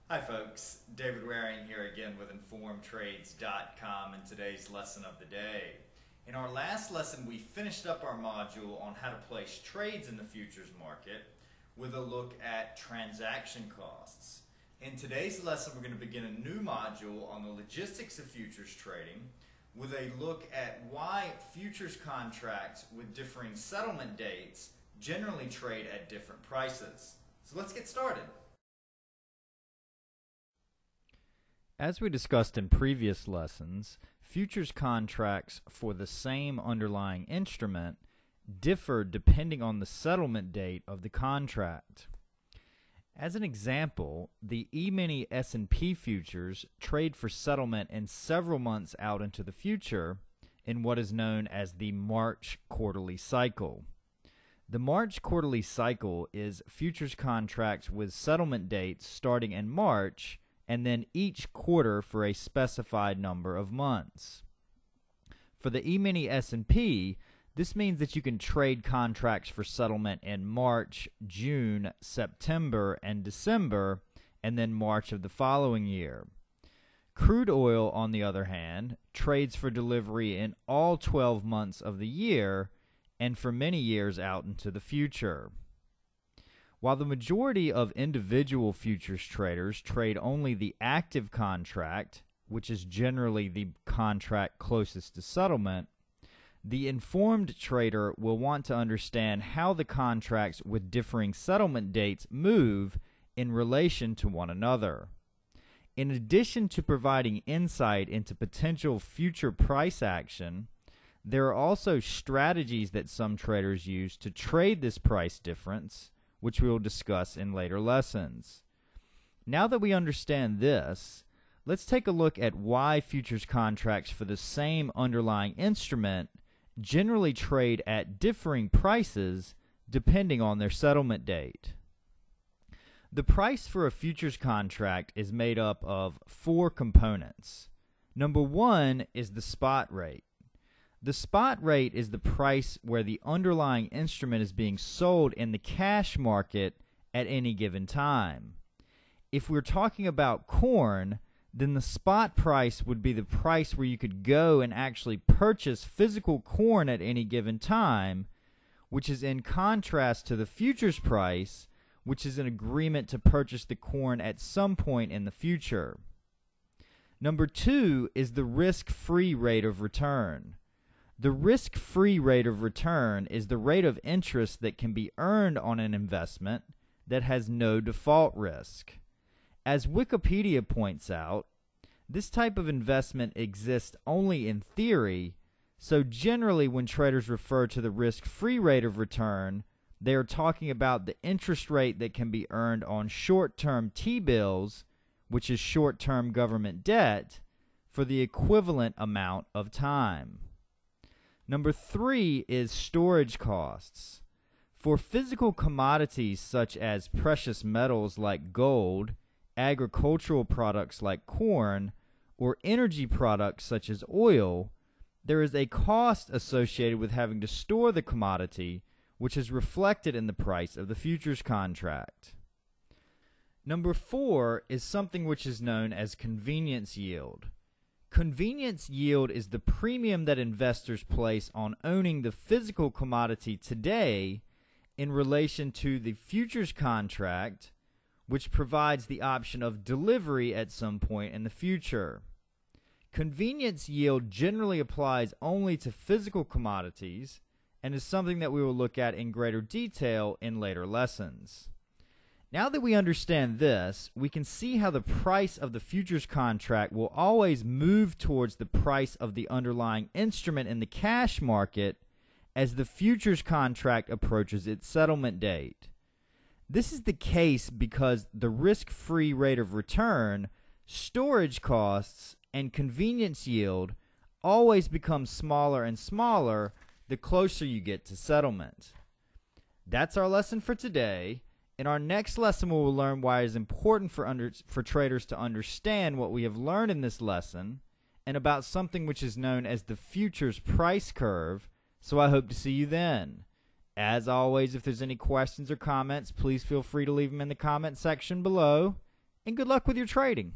Hi folks, David Waring here again with InformedTrades.com and today's lesson of the day. In our last lesson we finished up our module on how to place trades in the futures market with a look at transaction costs. In today's lesson we're going to begin a new module on the logistics of futures trading with a look at why futures contracts with differing settlement dates generally trade at different prices. So let's get started. As we discussed in previous lessons, futures contracts for the same underlying instrument differ depending on the settlement date of the contract. As an example, the E-mini S&P futures trade for settlement in several months out into the future in what is known as the March quarterly cycle. The March quarterly cycle is futures contracts with settlement dates starting in March and then each quarter for a specified number of months. For the E-mini S&P, this means that you can trade contracts for settlement in March, June, September, and December, and then March of the following year. Crude oil, on the other hand, trades for delivery in all 12 months of the year and for many years out into the future. While the majority of individual futures traders trade only the active contract, which is generally the contract closest to settlement, the informed trader will want to understand how the contracts with differing settlement dates move in relation to one another. In addition to providing insight into potential future price action, there are also strategies that some traders use to trade this price difference, which we will discuss in later lessons. Now that we understand this, let's take a look at why futures contracts for the same underlying instrument generally trade at differing prices depending on their settlement date. The price for a futures contract is made up of four components. Number one is the spot rate. The spot rate is the price where the underlying instrument is being sold in the cash market at any given time. If we're talking about corn, then the spot price would be the price where you could go and actually purchase physical corn at any given time, which is in contrast to the futures price, which is an agreement to purchase the corn at some point in the future. Number two is the risk-free rate of return. The risk-free rate of return is the rate of interest that can be earned on an investment that has no default risk. As Wikipedia points out, this type of investment exists only in theory, so generally when traders refer to the risk-free rate of return, they are talking about the interest rate that can be earned on short-term T-bills, which is short-term government debt, for the equivalent amount of time. Number three is storage costs. For physical commodities such as precious metals like gold, agricultural products like corn, or energy products such as oil, there is a cost associated with having to store the commodity, which is reflected in the price of the futures contract. Number four is something which is known as convenience yield. Convenience yield is the premium that investors place on owning the physical commodity today in relation to the futures contract, which provides the option of delivery at some point in the future. Convenience yield generally applies only to physical commodities and is something that we will look at in greater detail in later lessons. Now that we understand this, we can see how the price of the futures contract will always move towards the price of the underlying instrument in the cash market as the futures contract approaches its settlement date. This is the case because the risk-free rate of return, storage costs, and convenience yield always become smaller and smaller the closer you get to settlement. That's our lesson for today. In our next lesson, we will learn why it is important for traders to understand what we have learned in this lesson and about something which is known as the futures price curve, so I hope to see you then. As always, if there's any questions or comments, please feel free to leave them in the comment section below. and good luck with your trading.